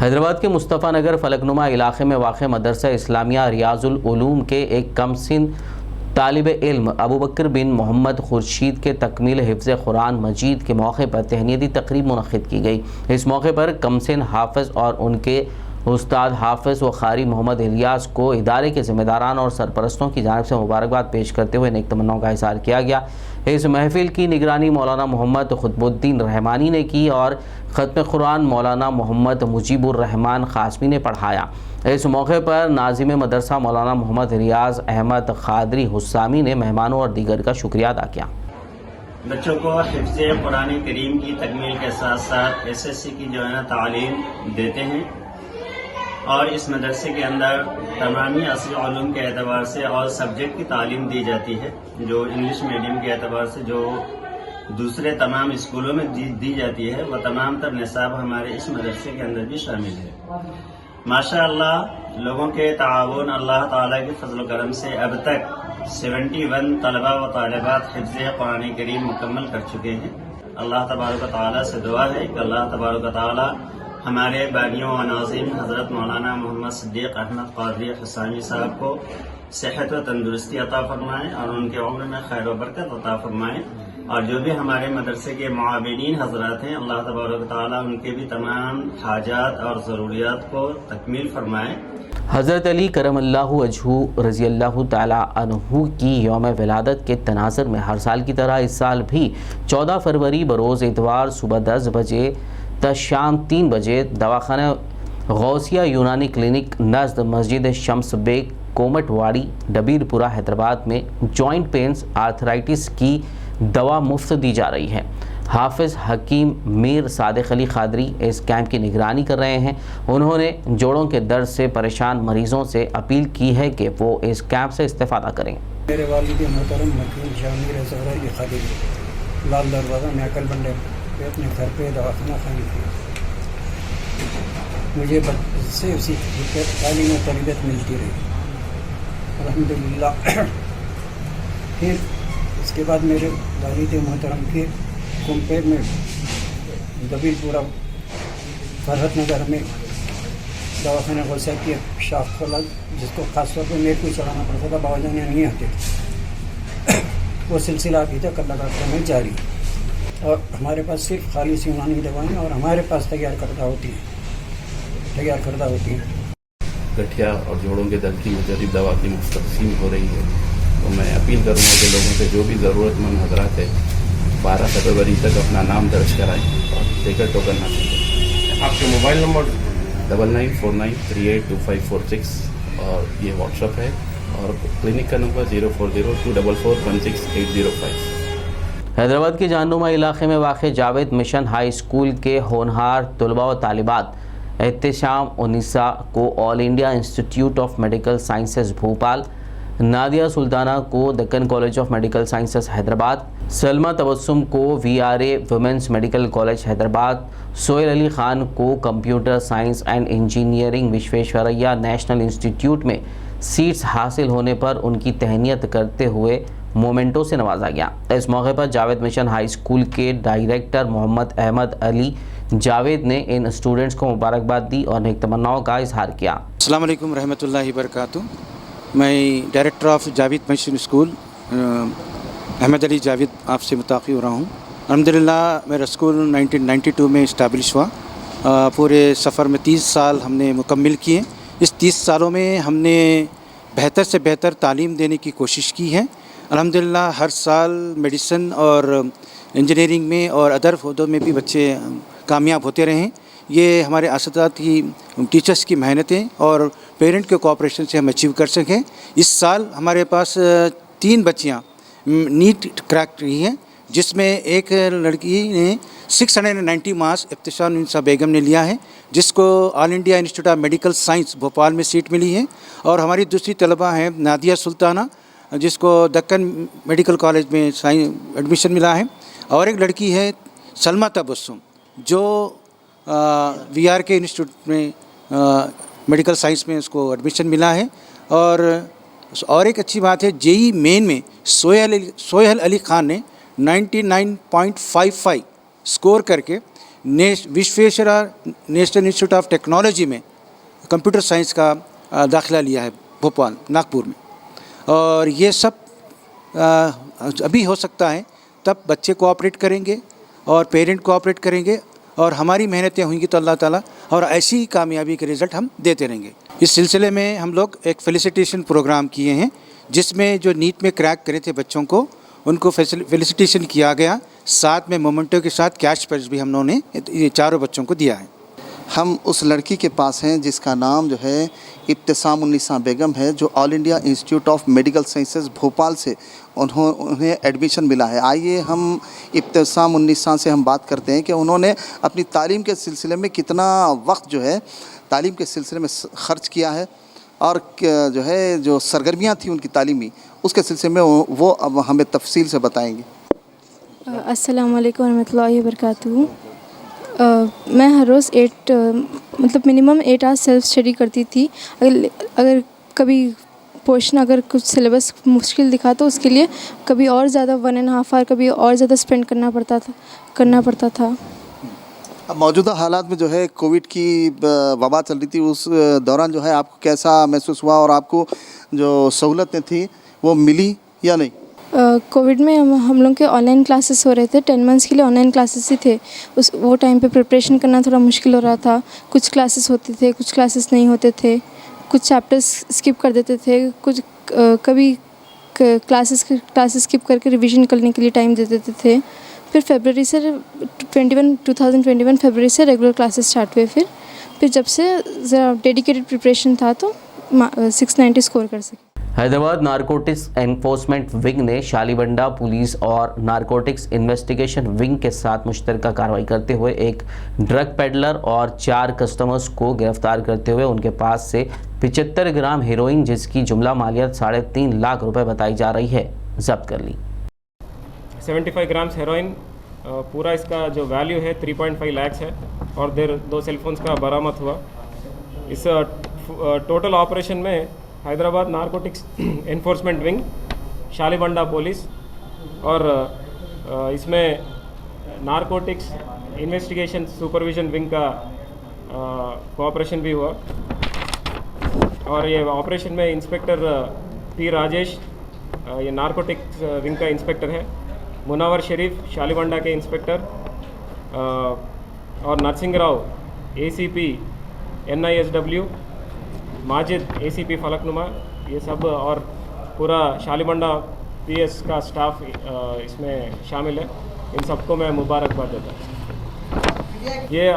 हैदराबाद के मुस्तफ़ा नगर फलकनुमा इलाके में वाक़ मदरसा इस्लामिया रियाजुल उलूम के एक कमसिन तालिब इल्म अबू बकर बिन मोहम्मद खुर्शीद के तकमील हिफ्ज़ कुरान मजीद के मौके पर तहनीती तकरीब मुनक़्क़िद की गई। इस मौके पर कमसिन हाफ़िज़ और उनके उस्ताद हाफ़िज़ व क़ारी मोहम्मद इलियास को इदारे के ज़िम्मेदारान और सरपरस्तों की जानिब से मुबारकबाद पेश करते हुए नेक तमन्नाओं का इज़हार किया गया। इस महफ़िल की निगरानी मौलाना मोहम्मद ख़ुतबुद्दीन रहमानी ने की और ख़त्म कुरान मौलाना मोहम्मद मुजीबुर रहमान क़ासमी ने पढ़ाया। इस मौके पर नाज़िम मदरसा मौलाना मोहम्मद रियाज़ अहमद क़ादरी हुस्सामी ने मेहमानों और दीगर का शुक्रिया अदा किया। बच्चों को हिफ्ज़ कुरान करीम की तकमील के साथ साथ SSC की जो है ना तालीम देते हैं और इस मदरसे के अंदर तमामी असली उलूम के एतबार से और सब्जेक्ट की तालीम दी जाती है, जो इंग्लिश मीडियम के एतबार से जो दूसरे तमाम स्कूलों में दी जाती है, वह तमाम तर निसाब हमारे इस मदरसे के अंदर भी शामिल है। माशाअल्लाह लोगों के ताआवुन अल्लाह ताला के फजल करम से अब तक 71 तलबा व तालिबात हिफ्ज़ कुरान करीम मुकम्मल कर चुके हैं। अल्लाह तबारक ताला से दुआ है कि अल्लाह तबारक ताला हमारे बानियों व नाज़िम हज़रत मौलाना मोहम्मद सिद्दीक़ अहमद क़ादरी हुस्सामी साहब को सेहत व तंदुरुस्ती अता फरमाएँ और उनके उम्र में खैर व बरकत अता फरमाएँ। और जो भी हमारे मदरसे के मुआविनीन हजरात हैं, अल्लाह तबारक तआला उनके भी तमाम हाजात और ज़रूरियात को तकमील फरमाएँ। हज़रत अली करमल्लाहु वजहू रज़ी अल्लाह तआला अन्हु की यौम विलादत के तनाज़ुर में हर साल की तरह इस साल भी 14 फरवरी बरोज़ इतवार सुबह 10 बजे त शाम 3 बजे दवाखाना गौसिया यूनानी क्लिनिक नज़द मस्जिद शम्स बेग कोमटवाड़ी डबीरपुरा हैदराबाद में जॉइंट पेन्स आर्थराइटिस की दवा मुफ्त दी जा रही है। हाफिज़ हकीम मीर सादिक अली खादरी इस कैंप की निगरानी कर रहे हैं। उन्होंने जोड़ों के दर्द से परेशान मरीजों से अपील की है कि वो इस कैंप से इस्तेफादा करें। मेरे वालिद मोहतरम मकीम शामिर ज़हरा खादरी लाल दरवाज़ा मैकल बंडे पे अपने घर पे दवाखाना खानी थी। मुझे बच्चे उसी तालीम और तरबियत मिलती रही अल्हम्दुलिल्लाह। फिर इसके बाद मेरे वालिद मोहतरम के कुंपे में दबीलपुरा फरहत नगर में दवाखाना गौसिया की शाख खोला, जिसको खासतौर पर मेरे को चलाना पड़ता था, बाबाजान नहीं आते थे। वो सिलसिला अभी तक अल्लाह का करम में जारी है और हमारे पास सिर्फ खालिस यूनानी दवाएँ और हमारे पास तैयार करदा होती हैं। गठिया और जोड़ों के दर्द की मुजरिब दवा की मुफ्त तक़सीम हो रही है, तो मैं अपील करूँगा कि लोगों से जो भी ज़रूरतमंद हजरात है 12 फरवरी तक अपना नाम दर्ज कराएं और लेकर टोकन हासिल करें। आपके मोबाइल नंबर 9949382546 और ये व्हाट्सअप है और क्लिनिक का नंबर 040244168005। हैदराबाद के जाननुमा इलाके में वाक़ जावेद मिशन हाई स्कूल के होनहार तलबा व तालिबात एहतशाम उन्नीसा को All India Institute of medical Sciences Bhopal, Nadia Sultana को Deccan college of medical sciences Hyderabad, Salma Tabassum को VRA women's medical college Hyderabad, Sohail Ali Khan को computer science and engineering Visvesvaraya national institute में सीट्स हासिल होने पर उनकी तहनीत करते हुए मोमेंटो से नवाजा गया। इस मौके पर जावेद मिशन हाई स्कूल के डायरेक्टर मोहम्मद अहमद अली जावेद ने इन स्टूडेंट्स को मुबारकबाद दी और नेक तमन्नाओं का इजहार किया। अस्सलाम वालेकुम रहमतुल्लाहि बरकातुहू। मैं director of Javed mission school Ahmed Ali Javed आपसे मुताक़ी हो रहा हूँ। अल्हम्दुलिल्लाह मेरा स्कूल 1992 में इस्टाब्लिश हुआ। पूरे सफ़र में 30 साल हमने मुकम्मिल किए। इस 30 सालों में हमने बेहतर से बेहतर तालीम देने की कोशिश की है। अल्हम्दुलिल्लाह हर साल मेडिसिन और इंजीनियरिंग में और अदर पौधों में भी बच्चे कामयाब होते रहें। ये हमारे असतिज़ा की टीचर्स की मेहनतें और पेरेंट के कोऑपरेशन से हम अचीव कर सकें। इस साल हमारे पास 3 बच्चियाँ नीट क्रैक रही हैं, जिसमें एक लड़की ने 690 मार्क्स इब्तिशाम उन्नीसा बेगम ने लिया है, जिसको all India Institute of medical science Bhopal में सीट मिली है। और हमारी दूसरी तलबा हैं नादिया सुल्ताना, जिसको दक्कन मेडिकल कॉलेज में एडमिशन मिला है। और एक लड़की है सलमा तबस्सुम, जो VRK इंस्टीट्यूट में मेडिकल साइंस में उसको एडमिशन मिला है। और एक अच्छी बात है, JEE मेन में सोहेल अली ख़ान ने 99.55 स्कोर करके Visvesvaraya national institute of technology में कंप्यूटर साइंस का दाखिला लिया है भोपाल नागपुर में। और ये सब अभी हो सकता है, तब बच्चे कोऑपरेट करेंगे और पेरेंट कोऑपरेट करेंगे और हमारी मेहनतें होंगी तो अल्लाह ताला और ऐसी ही कामयाबी के रिज़ल्ट हम देते रहेंगे। इस सिलसिले में हम लोग एक फेलिसिटेशन प्रोग्राम किए हैं, जिसमें जो नीट में क्रैक करे थे बच्चों को उनको फेलिसिटेशन किया गया। साथ में मोमेंटो के साथ कैश प्राइज़ भी हम लोगों ने ये चारों बच्चों को दिया है। हम उस लड़की के पास हैं जिसका नाम जो है इब्तिसाम उन्नीसा बेगम है, जो all India Institute of medical Sciences Bhopal से उन्हें एडमिशन मिला है। आइए हम इब्तिसाम उन्नीसा से हम बात करते हैं कि उन्होंने अपनी तालीम के सिलसिले में कितना वक्त जो है तालीम के सिलसिले में ख़र्च किया है और जो है जो सरगर्मियाँ थी उनकी तालीमी, उसके सिलसिले में वो अब हमें तफसील से बताएंगे। अस्सलाम वालेकुम रहमतुल्लाहि वबरकातुहू। मैं हर रोज़ 8 मतलब मिनिमम 8 आवर्स सेल्फ स्टडी करती थी। अगर कभी पोर्शन अगर कुछ सिलेबस मुश्किल दिखा तो उसके लिए कभी और ज़्यादा 1.5 आवर कभी और ज़्यादा स्पेंड करना पड़ता था। अब मौजूदा हालात में जो है कोविड की वबा चल रही थी, उस दौरान जो है आपको कैसा महसूस हुआ और आपको जो सहूलतें थी वो मिली या नहीं? कोविड में हम लोग के ऑनलाइन क्लासेस हो रहे थे। 10 मंथ्स के लिए ऑनलाइन क्लासेस ही थे। वो टाइम पे प्रिपरेशन करना थोड़ा मुश्किल हो रहा था। कुछ क्लासेस होते थे, कुछ क्लासेस नहीं होते थे, कुछ चैप्टर्स स्किप कर देते थे, कुछ कभी क्लासेस स्किप करके रिवीजन करने के लिए टाइम दे देते थे। फिर फरवरी से 2021 फरवरी से रेगुलर क्लासेस स्टार्ट हुए। फिर जब से ज़रा डेडिकेटेड प्रिपरेशन था तो 690 स्कोर कर सके। हैदराबाद नारकोटिक्स एनफोर्समेंट विंग ने शालीबंडा पुलिस और नारकोटिक्स इन्वेस्टिगेशन विंग के साथ मुश्तरका कार्रवाई करते हुए एक ड्रग पेडलर और 4 कस्टमर्स को गिरफ्तार करते हुए उनके पास से 75 ग्राम हेरोइन, जिसकी जुमला मालियत 3.5 लाख रुपए बताई जा रही है, जब्त कर ली। 75 ग्राम्स हेरोइन, पूरा इसका जो वैल्यू है 3.5 लाख है और 2 सेलफोन्स का बरामद हुआ। इस टोटल ऑपरेशन में Hyderabad narcotics enforcement wing, Shalibanda police और इसमें नारकोटिक्स इन्वेस्टिगेशन सुपरविजन विंग का कोऑपरेशन भी हुआ। और ये ऑपरेशन में इंस्पेक्टर पी राजेश, ये नारकोटिक्स विंग का इंस्पेक्टर है, मुनावर शरीफ शालीबंडा के इंस्पेक्टर और Narasimha Rao ACP NISW, Majid ACP Falaknuma, ये सब और पूरा शालीबंडा PS का स्टाफ इसमें शामिल है। इन सबको मैं मुबारकबाद देता हूँ। ये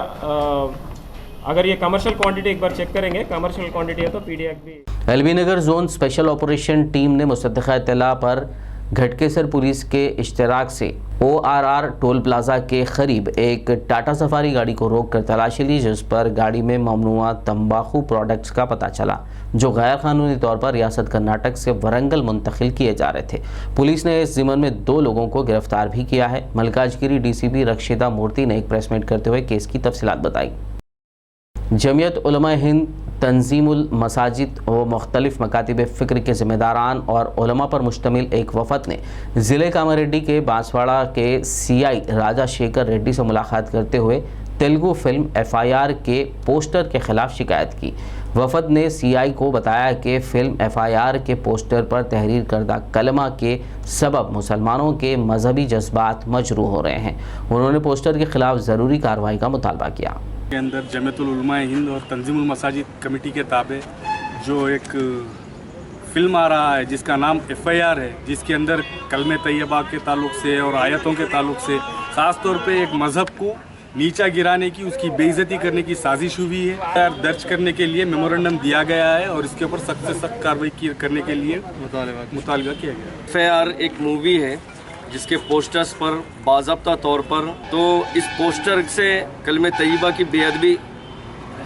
अगर ये कमर्शियल क्वांटिटी एक बार चेक करेंगे, कमर्शियल क्वांटिटी है तो PDX भी। एलबी नगर जोन स्पेशल ऑपरेशन टीम ने मुसद्दक़ा इत्तला पर घटकेसर पुलिस के इश्तराक से ORR टोल प्लाजा के करीब एक टाटा सफारी गाड़ी को रोककर तलाशी ली, जिस पर गाड़ी में ममनुआ तंबाकू प्रोडक्ट्स का पता चला, जो गैर कानूनी तौर पर रियासत कर्नाटक से वरंगल मुंतकिल किए जा रहे थे। पुलिस ने इस ज़िम्मन में 2 लोगों को गिरफ्तार भी किया है। मलकाजगिरी DCP रक्षिता मूर्ति ने एक प्रेस मीट करते हुए केस की तफसीलात बताई। जमियत उलमा हिंद, तंजीमुल मसाजिद व मुख्तलिफ मकातिब फ़िक्र के ज़िम्मेदारान और उलमा पर मुश्तमिल एक वफ़द ने ज़िले कामारेड्डी के बांसवाड़ा के CI राजा शेखर रेड्डी से मुलाकात करते हुए तेलुगु फिल्म FIR के पोस्टर के ख़िलाफ़ शिकायत की। वफ़द ने CI को बताया कि फ़िल्म FIR के पोस्टर पर तहरीर करदा कलमा के सबब मुसलमानों के मजहबी जज्बात मजरूह हो रहे हैं। उन्होंने पोस्टर के ख़िलाफ़ ज़रूरी कार्रवाई का मुतालबा किया। के अंदर जमियतुल उलमा हिंद और तंजीमुल मसाजिद कमेटी के ताबे जो एक फ़िल्म आ रहा है जिसका नाम FIR है, जिसके अंदर कलमे तैयबा के ताल्लुक़ से और आयतों के ताल्लुक़ से ख़ास तौर पे एक मज़हब को नीचा गिराने की, उसकी बेइज्जती करने की साजिश हुई है। दर्ज करने के लिए मेमोरेंडम दिया गया है और इसके ऊपर सख्त से सख्त कार्रवाई करने के लिए मुतालबा किया गया। FIR एक मूवी है जिसके पोस्टर्स पर बाज़ाब्ता तौर पर तो इस पोस्टर से कलमे तैयबा की बेअदबी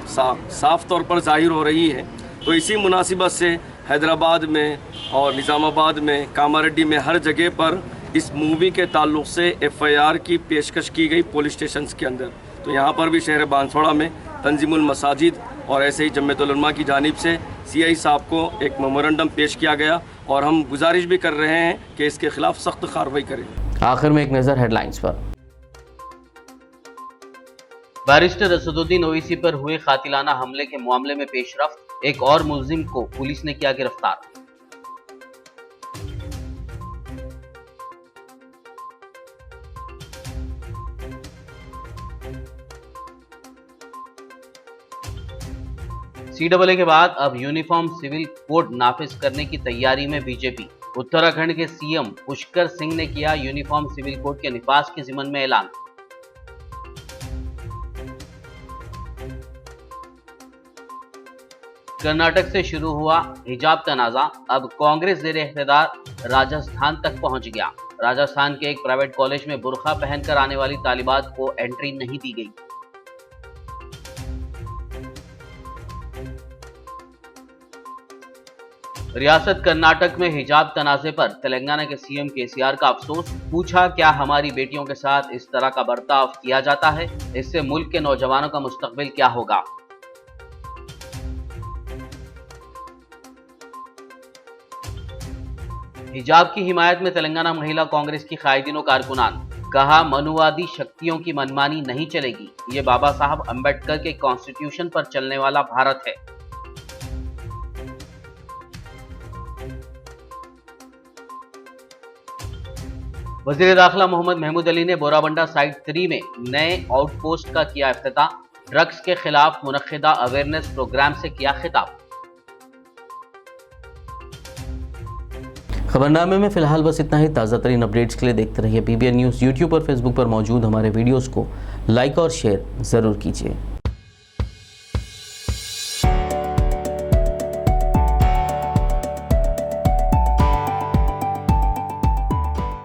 साफ तौर पर ज़ाहिर हो रही है। तो इसी मुनासिबत से हैदराबाद में और निज़ामाबाद में, कामारेड्डी में, हर जगह पर इस मूवी के ताल्लुक़ से FIR की पेशकश की गई पुलिस स्टेशंस के अंदर। तो यहाँ पर भी शहर बांसवाड़ा में तंजीमुल मसाजिद और ऐसे ही जमियतुल उलमा की जानिब से CI साहब को एक मेमोरेंडम पेश किया गया और हम गुजारिश भी कर रहे हैं कि इसके खिलाफ सख्त कार्रवाई करें। आखिर में एक नज़र हेडलाइंस पर। बैरिस्टर असदुद्दीन ओवैसी पर हुए कातिलाना हमले के मामले में पेशरफ्त, एक और मुलजिम को पुलिस ने किया गिरफ्तार। CAA के बाद अब यूनिफॉर्म सिविल कोड नाफिज करने की तैयारी में बीजेपी। उत्तराखंड के CM पुष्कर सिंह ने किया यूनिफॉर्म सिविल कोड के निफाज के ज़िमन में ऐलान। कर्नाटक से शुरू हुआ हिजाब तनाज़ा अब कांग्रेस ज़ेर इख्तियार राजस्थान तक पहुंच गया। राजस्थान के एक प्राइवेट कॉलेज में बुर्का पहनकर आने वाली तालिबात को एंट्री नहीं दी गई। रियासत कर्नाटक में हिजाब तनाज़े पर तेलंगाना के CM KCR का अफसोस, पूछा क्या हमारी बेटियों के साथ इस तरह का बर्ताव किया जाता है? इससे मुल्क के नौजवानों का मुस्तकबिल क्या होगा? हिजाब की हिमायत में तेलंगाना महिला कांग्रेस की कायदीनों कारकुनान, कहा मनुवादी शक्तियों की मनमानी नहीं चलेगी, ये बाबा साहब अंबेडकर के कॉन्स्टिट्यूशन पर चलने वाला भारत है। वज़ीर दाखिला मोहम्मद महमूद अली ने बोराबंडा साइट 3 में नए आउटपोस्ट का किया इफ्तिताह। ड्रग्स के खिलाफ मुनक्किदा अवेयरनेस प्रोग्राम से किया खिताब। खबरनामे में फिलहाल बस इतना ही। ताज़ा तरीन अपडेट्स के लिए देखते रहिए PBN न्यूज़। यूट्यूब और फेसबुक पर मौजूद हमारे वीडियोज़ को लाइक और शेयर ज़रूर कीजिए।